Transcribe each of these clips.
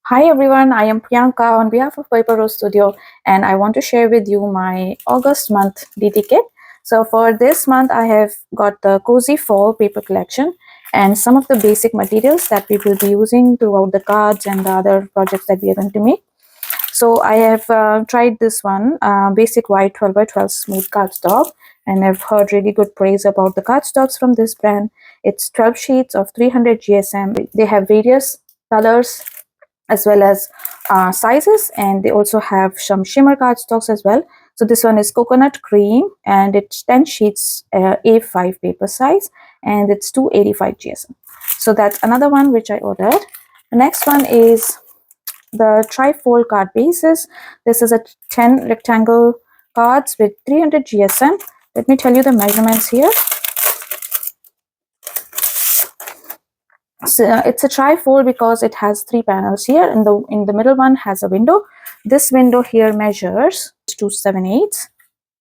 Hi everyone, I am Priyanka on behalf of Paper Rose Studio, and I want to share with you my August month DT kit. So for this month I have got the Cozy Fall paper collection and some of the basic materials that we will be using throughout the cards and the other projects that we are going to make. So I have tried this one, basic white 12 by 12 smooth cardstock, and I've heard really good praise about the cardstocks from this brand. It's 12 sheets of 300 GSM. They have various colors as well as sizes, and they also have some shimmer cardstocks as well. So this one is coconut cream and it's 10 sheets A5 paper size, and it's 285 GSM. So that's another one which I ordered. The next one is the trifold card bases. This is a 10 rectangle cards with 300 GSM. Let me tell you the measurements here. So it's a trifold because it has 3 panels here. In the middle one has a window. This window here measures 278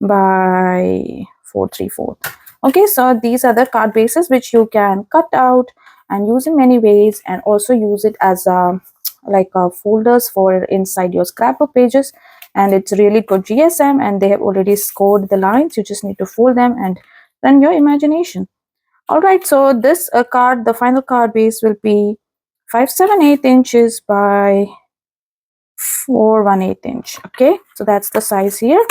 by 434. Okay, so these are the card bases which you can cut out and use in many ways, and also use it as folders for inside your scrapbook pages. And it's really good GSM, and they have already scored the lines. You just need to fold them and run your imagination. All right, so this card, the final card base will be 578 inches by 418 inch. Okay, so that's the size here.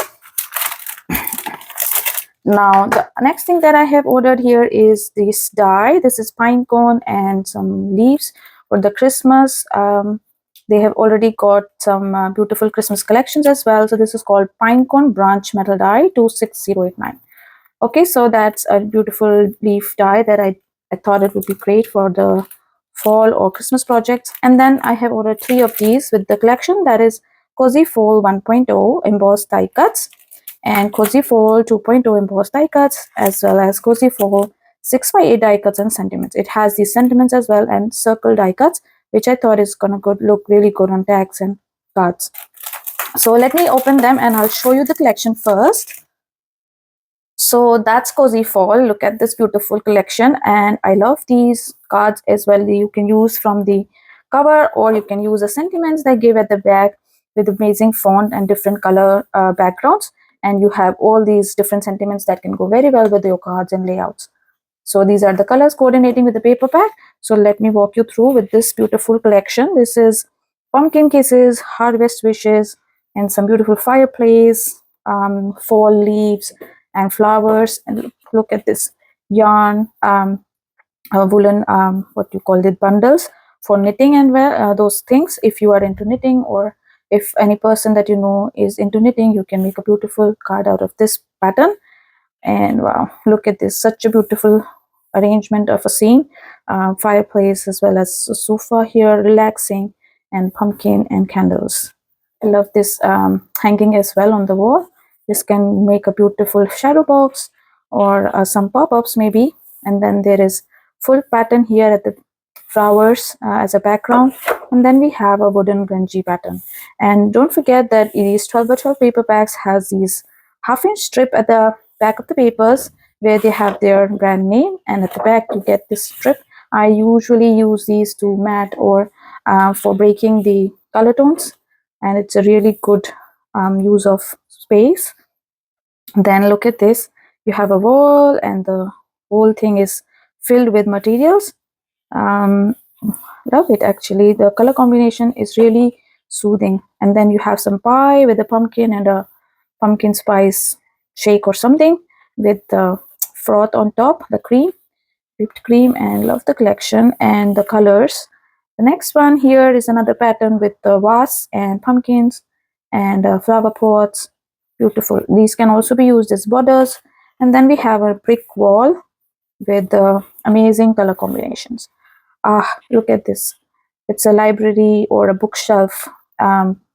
Now the next thing that I have ordered here is this die. This is Pinecone and some leaves for the Christmas. They have already got some beautiful Christmas collections as well. So this is called Pinecone branch metal die 26089. Okay, so that's a beautiful leaf die that I thought it would be great for the fall or Christmas projects. And then I have ordered 3 of these with the collection, that is Cozy Fall 1.0 embossed die cuts and Cozy Fall 2.0 embossed die cuts, as well as Cozy Fall 6 by 8 die cuts and sentiments. It has these sentiments as well and circle die cuts, which I thought is gonna look really good on tags and cards. So let me open them and I'll show you the collection first. So that's Cozy Fall. Look at this beautiful collection, and I love these cards as well. You can use from the cover, or you can use the sentiments they give at the back with amazing font and different color backgrounds, and you have all these different sentiments that can go very well with your cards and layouts. So these are the colors coordinating with the paper pack. So let me walk you through with this beautiful collection. This is pumpkin kisses, harvest wishes, and some beautiful fireplace, fall leaves and flowers. And look at this yarn, woolen, what you call it, bundles for knitting and those things. If you are into knitting, or if any person that you know is into knitting, you can make a beautiful card out of this pattern. And wow, look at this, such a beautiful arrangement of a scene, fireplace as well as a sofa here relaxing, and pumpkin and candles. I love this hanging as well on the wall. This can make a beautiful shadow box, or some pop-ups maybe. And then there is full pattern here at the flowers as a background, and then we have a wooden grungy pattern. And don't forget that these 12 by 12 paper packs has these half-inch strip at the back of the papers where they have their brand name, and at the back you get this strip. I usually use these to mat or for breaking the color tones, and it's a really good use of space. Then look at this, you have a wall and the whole thing is filled with materials. Love it, actually. The color combination is really soothing. And then you have some pie with a pumpkin and a pumpkin spice shake or something with the froth on top, the cream, whipped cream. And love the collection and the colors. The next one here is another pattern with the vase and pumpkins and flower pots. Beautiful. These can also be used as borders. And then we have a brick wall with amazing color combinations. Ah, look at this. It's a library or a bookshelf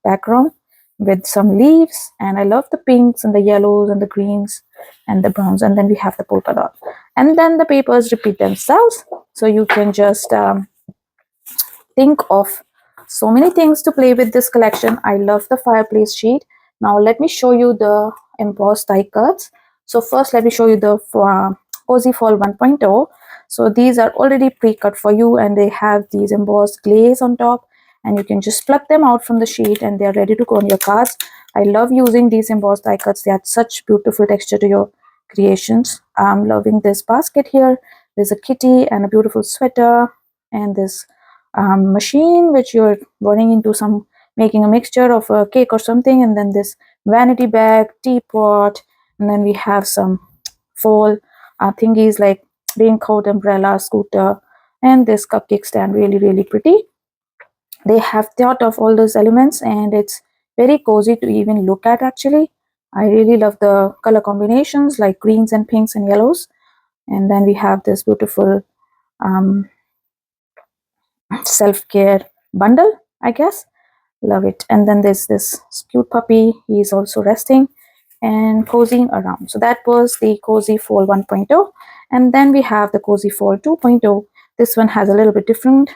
background with some leaves, and I love the pinks and the yellows and the greens and the browns. And then we have the polka dot, and then the papers repeat themselves, so you can just think of so many things to play with this collection. I love the fireplace sheet. Now let me show you the embossed die cuts. So first let me show you the Cozy Fall 1.0. So these are already pre-cut for you, and they have these embossed glaze on top, and you can just pluck them out from the sheet and they're ready to go on your cards. I love using these embossed die cuts. They add such beautiful texture to your creations. I'm loving this basket here. There's a kitty and a beautiful sweater, and this machine which you're running into some, making a mixture of a cake or something, and then this vanity bag, teapot, and then we have some fall thingies like raincoat, umbrella, scooter, and this cupcake stand. Really, really pretty. They have thought of all those elements, and it's very cozy to even look at. Actually, I really love the color combinations like greens and pinks and yellows. And then we have this beautiful um, self-care bundle, I guess. Love it. And then there's this cute puppy. He's also resting and cozying around. So that was the Cozy Fall 1.0. And then we have the Cozy Fall 2.0. This one has a little bit different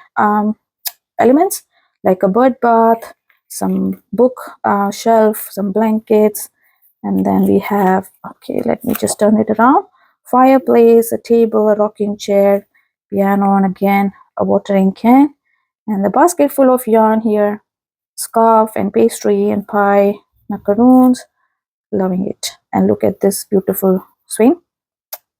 elements like a bird bath, some book shelf, some blankets, and then we have, okay, let me just turn it around, fireplace, a table, a rocking chair, piano, and again a watering can, and the basket full of yarn here, scarf and pastry and pie, macaroons. Loving it. And look at this beautiful swing.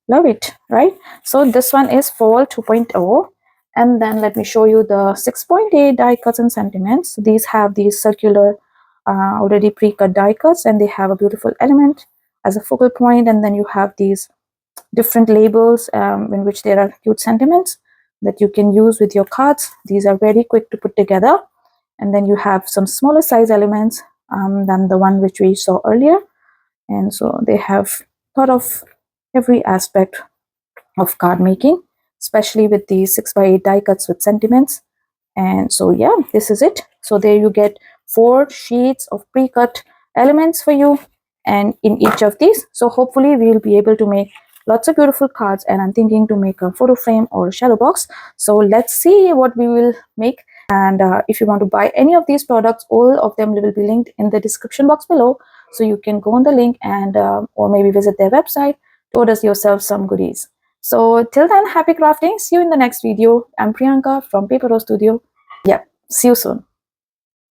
Love it, right? So this one is Fall 2.0. And then let me show you the 6.8 die cuts and sentiments. These have these circular already pre-cut die cuts, and they have a beautiful element as a focal point, and then you have these different labels in which there are cute sentiments that you can use with your cards. These are very quick to put together. And then you have some smaller size elements than the one which we saw earlier, and so they have thought of every aspect of card making, especially with these 6x8 die cuts with sentiments. And so yeah, this is it. So there you get 4 sheets of pre-cut elements for you, and in each of these, so hopefully we'll be able to make lots of beautiful cards. And I'm thinking to make a photo frame or a shadow box. So let's see what we will make. And if you want to buy any of these products, all of them will be linked in the description box below, so you can go on the link and or maybe visit their website to order yourself some goodies. So till then, happy crafting. See you in the next video. I'm Priyanka from Paper Rose Studio. Yeah, see you soon.